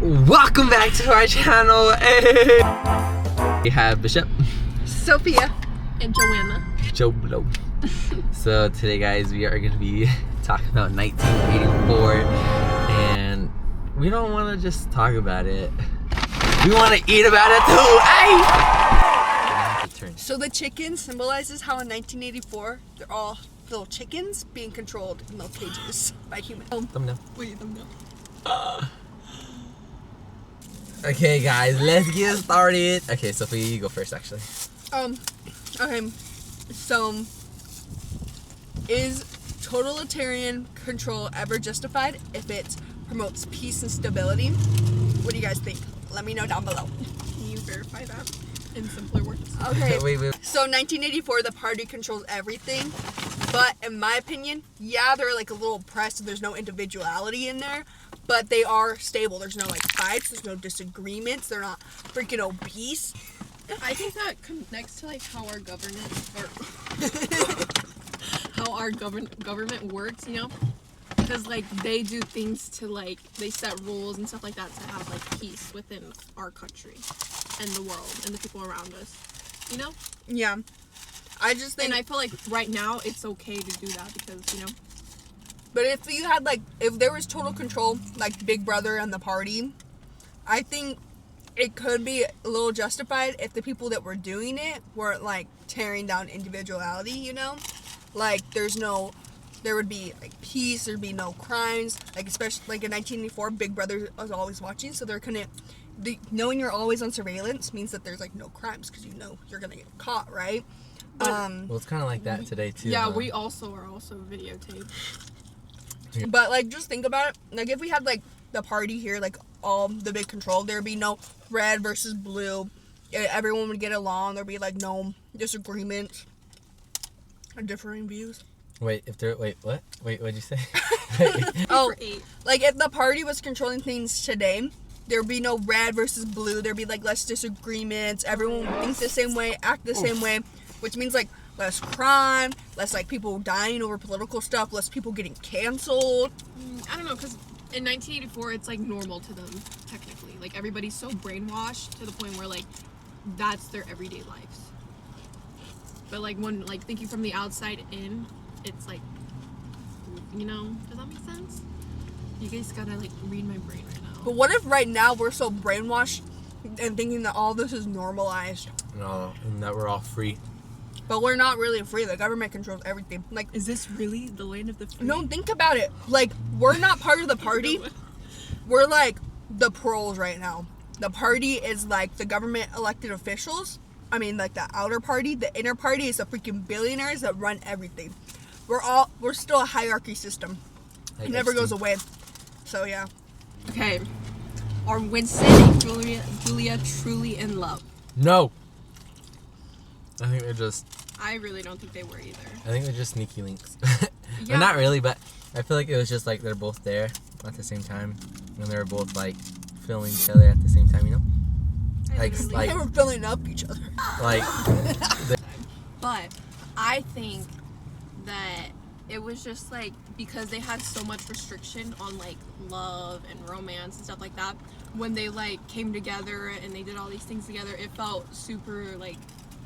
Welcome back to our channel. Hey. We have Bishop, Sophia, and Joanna. Joe Blow. So today, guys, we are going to be talking about 1984, and we don't want to just talk about it. We want to eat about it too. Hey! So the chicken symbolizes how in 1984 they're all little chickens being controlled in little cages by humans. Thumbnail. Wait, thumbnail. Okay, guys, let's get started. Okay, Sophie, you go first, actually. Okay, so is totalitarian control ever justified if it promotes peace and stability? What do you guys think? Let me know down below. Can you verify that in simpler words? Okay. Wait. So 1984, the party controls everything, but in my opinion, yeah, they're like a little oppressed. There's no individuality in there, but they are stable. There's no like fights. There's no disagreements. They're not freaking obese. I think that connects to like how our government government works, you know? Because like they do things to like they set rules and stuff like that to have like peace within our country and the world and the people around us, you know? Yeah, I just think. And I feel like right now it's okay to do that because, you know. But if you had like, if there was total control, like Big Brother and the party, I think it could be a little justified if the people that were doing it weren't like tearing down individuality, you know? Like there would be like peace, there'd be no crimes, like especially like in 1984, Big Brother was always watching, so there couldn't, knowing you're always on surveillance means that there's like no crimes because you know you're gonna get caught, right? Well, it's kind of like that today, too. Yeah, we also are videotaped. But like just think about it, like if we had like the party here, like all the big control, there'd be no red versus blue, everyone would get along, there'd be like no disagreements or differing views. Wait, what? Wait, what'd you say? Oh, like if the party was controlling things today, there'd be no red versus blue, there'd be like less disagreements, everyone would think the same way, act the same way, which means like less crime, less like people dying over political stuff, less people getting canceled. I don't know, because in 1984 it's like normal to them technically. Like everybody's so brainwashed to the point where like that's their everyday lives. But like when like thinking from the outside in, it's like, you know, does that make sense? You guys gotta like read my brain right now. But what if right now we're so brainwashed and thinking that all this is normalized? No, and that we're all free. But we're not really free. The government controls everything. Like, Is this really the land of the free? no, think about it. Like, we're not part of the party. We're like the pros right now. The party is like the government elected officials. I mean, like the outer party. The inner party is the freaking billionaires that run everything. We're still a hierarchy system. It never goes away. So yeah. Okay. Are Winston and Julia truly in love? No. I think they're just. I really don't think they were either. I think they're just sneaky links. Yeah. Well, not really, but I feel like it was just like they're both there at the same time, and they were both like filling each other at the same time, you know? Like They were filling up each other. like. But I think that it was just like because they had so much restriction on like love and romance and stuff like that. When they like came together and they did all these things together, it felt super like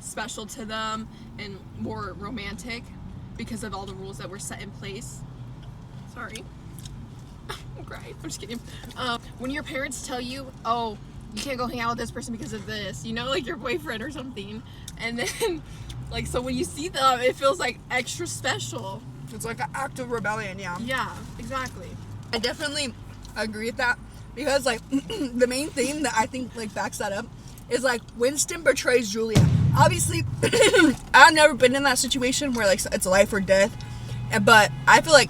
special to them and more romantic because of all the rules that were set in place. Sorry. I'm crying. I'm just kidding. When your parents tell you, oh, you can't go hang out with this person because of this, you know, like your boyfriend or something, and then like so when you see them it feels like extra special. It's like an act of rebellion, yeah. Yeah, exactly. I definitely agree with that because like the main thing that I think like backs that up is like Winston betrays Julia. Obviously, I've never been in that situation where like it's life or death, but I feel like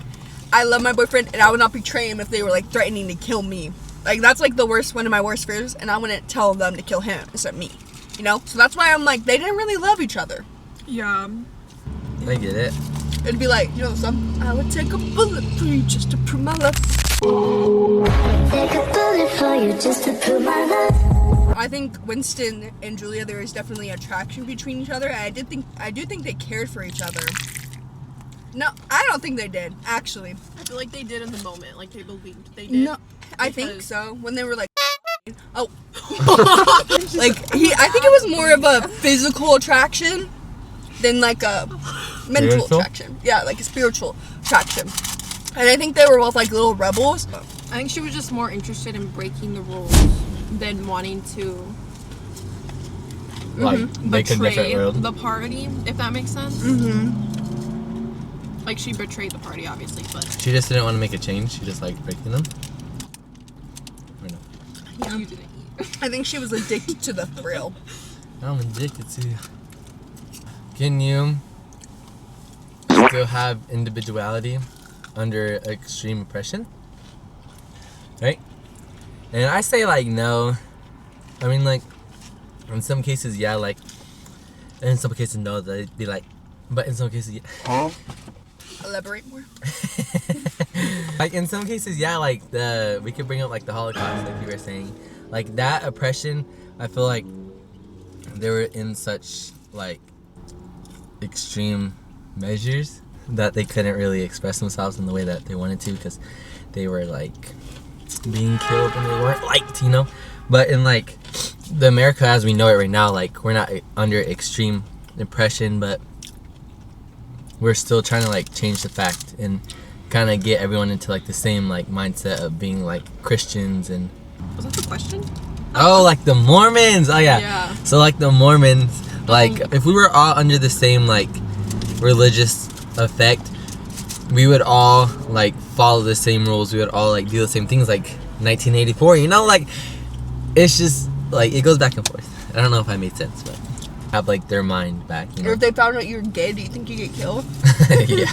I love my boyfriend and I would not betray him if they were like threatening to kill me. Like that's like one of my worst fears, and I wouldn't tell them to kill him instead of me, you know? So that's why I'm like, they didn't really love each other. Yeah. I get it. It'd be like, you know, I would take a bullet for you just to prove my love. Take a bullet for you just to prove my love. I think Winston and Julia, there is definitely attraction between each other. And I do think they cared for each other. No, I don't think they did, actually. I feel like they did in the moment. Like, they believed they did. No, I think so. When they were like, Oh. Like, I think it was more of a physical attraction than like a mental Spiritual? attraction. Yeah, like a spiritual attraction. And I think they were both like little rebels. I think she was just more interested in breaking the rules than wanting to Like, make a different betray world. the party, if that makes sense. Like, she betrayed the party, obviously, but She just didn't want to make a change. She just liked breaking them. Or no? Yeah. you didn't eat. I think she was addicted to the thrill. I'm addicted to. Can you still have individuality under extreme oppression? Right? And I say like no. I mean like in some cases yeah, like, and in some cases no. They'd be like, but in some cases yeah. Elaborate more. Like in some cases yeah, like we could bring up like the Holocaust, like you were saying, like that oppression. I feel like they were in such like extreme measures that they couldn't really express themselves in the way that they wanted to because they were like being killed and they weren't liked, you know. But in like the America as we know it right now, like we're not under extreme oppression, but we're still trying to like change the fact and kind of get everyone into like the same like mindset of being like Christians and Was that the question? oh, like the Mormons. Oh yeah. Yeah. So like the Mormons, like if we were all under the same like religious effect, we would all like follow the same rules. We would all like do the same things like 1984, you know, like it's just like it goes back and forth. I don't know if I made sense, but have like their mind back, you Or know. if they found out you're gay, do you think you get killed? Yeah.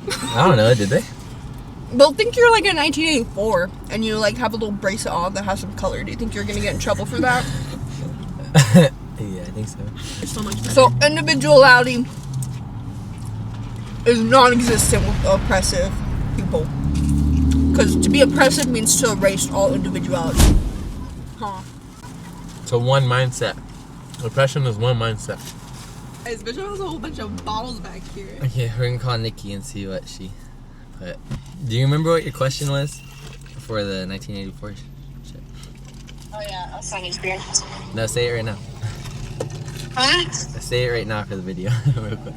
I don't know, did they? Well, think you're like in 1984 and you like have a little bracelet on that has some color. Do you think you're gonna get in trouble for that? Yeah, I think so. It's so much better. So individuality is non-existent with oppressive people. Because to be oppressive means to erase all individuality. Huh. So one mindset. Oppression is one mindset. Guys, Bishop has a whole bunch of bottles back here. Okay, we're gonna call Nikki and see what she put. Do you remember what your question was for the 1984 shit? Oh yeah, that's fun experience. No, say it right now. Huh? Say it right now for the video, real quick.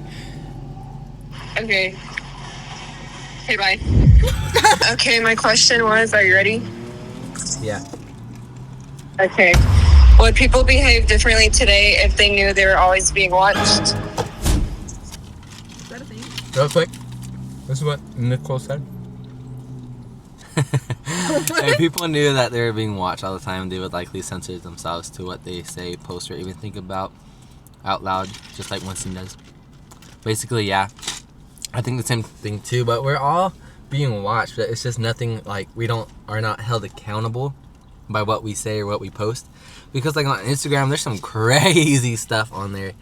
Okay. Okay, bye. Okay, my question was, are you ready? Yeah. Okay. Would people behave differently today if they knew they were always being watched? Is that a thing? Real quick. This is what Nicole said. If people knew that they were being watched all the time, they would likely censor themselves to what they say, post, or even think about out loud, just like Winston does. Basically, yeah. I think the same thing too, but we're all being watched, but it's just nothing like we are not held accountable by what we say or what we post. Because like on Instagram, there's some crazy stuff on there.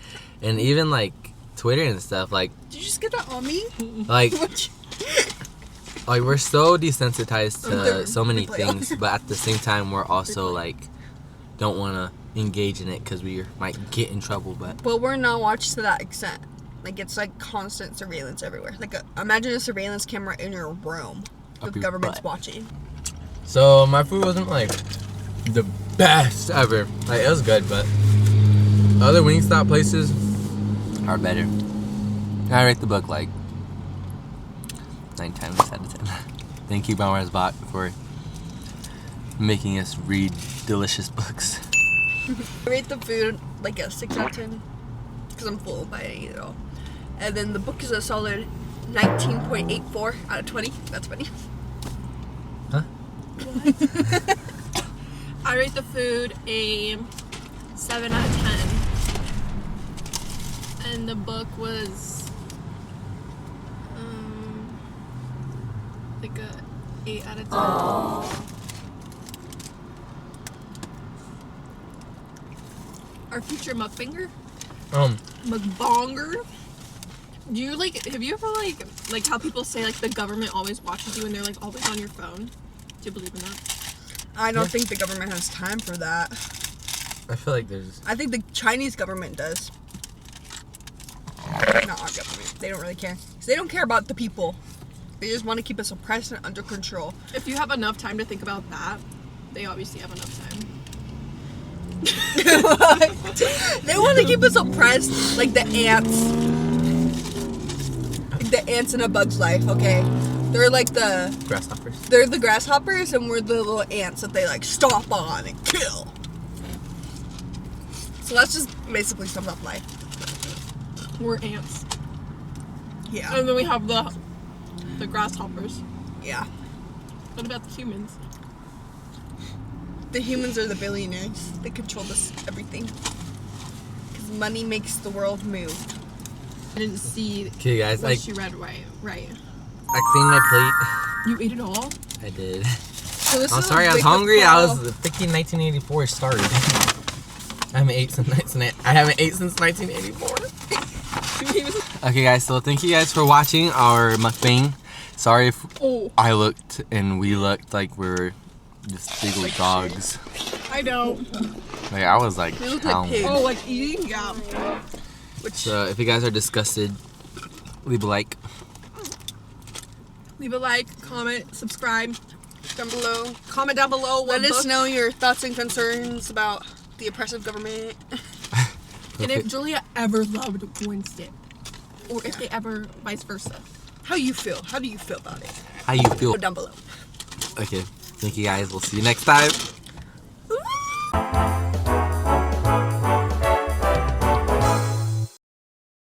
And even like Twitter and stuff, like Did you just get that on me? like we're so desensitized to so many things, but at the same time we're also like don't want to engage in it because we might get in trouble. But We're not watched to that extent. Like it's like constant surveillance everywhere. Like imagine a surveillance camera in your room. Up The your government's butt. watching. so my food wasn't like the best ever. Like it was good, but other Wingstop places are better. I rate the book like 9 times out of 10. Thank you, Bauer's Bot, for making us read delicious books. I rate the food like a 6 out of 10 because I'm full by it all. And then the book is a solid 19.84 out of 20. That's funny. Huh? I rate the food a 7 out of 10. And the book was like a 8 out of 10. Our future mukbanger? Mukbanger? Do you like, have you ever like how people say like the government always watches you and they're like always on your phone? Do you believe in that? I don't think the government has time for that. I feel like there's I think the Chinese government does. Not our government. They don't really care. 'Cause they don't care about the people. They just want to keep us oppressed and under control. If you have enough time to think about that, They obviously have enough time. They want to keep us oppressed like the ants. Like the ants in A Bug's Life, okay? They're like the Grasshoppers. They're the grasshoppers, and we're the little ants that they like stomp on and kill. So that's just basically sums up life. We're ants. Yeah. And then we have the grasshoppers. Yeah. What about the humans? The humans are the billionaires. They control this everything. Because money makes the world move. I didn't see Okay, guys, what she read right. I cleaned my plate. You ate it all? I did. So this I'm is a sorry, I was wake-up hungry. call. I was thinking 1984 started. I haven't ate since 1984. Okay, guys, so thank you guys for watching our mukbang. Sorry if I looked and we looked like we were just big old dogs. I know. Like, I was like, We look like chowing. pigs. Oh, like eating? Yeah. So if you guys are disgusted, leave a like. Leave a like, comment, subscribe down below. Comment down below. Let us know your thoughts and concerns about the oppressive government. And if Julia ever loved Winston, or if they ever vice versa. How you feel? How do you feel about it? How you feel? Go down below. Okay, thank you guys. We'll see you next time.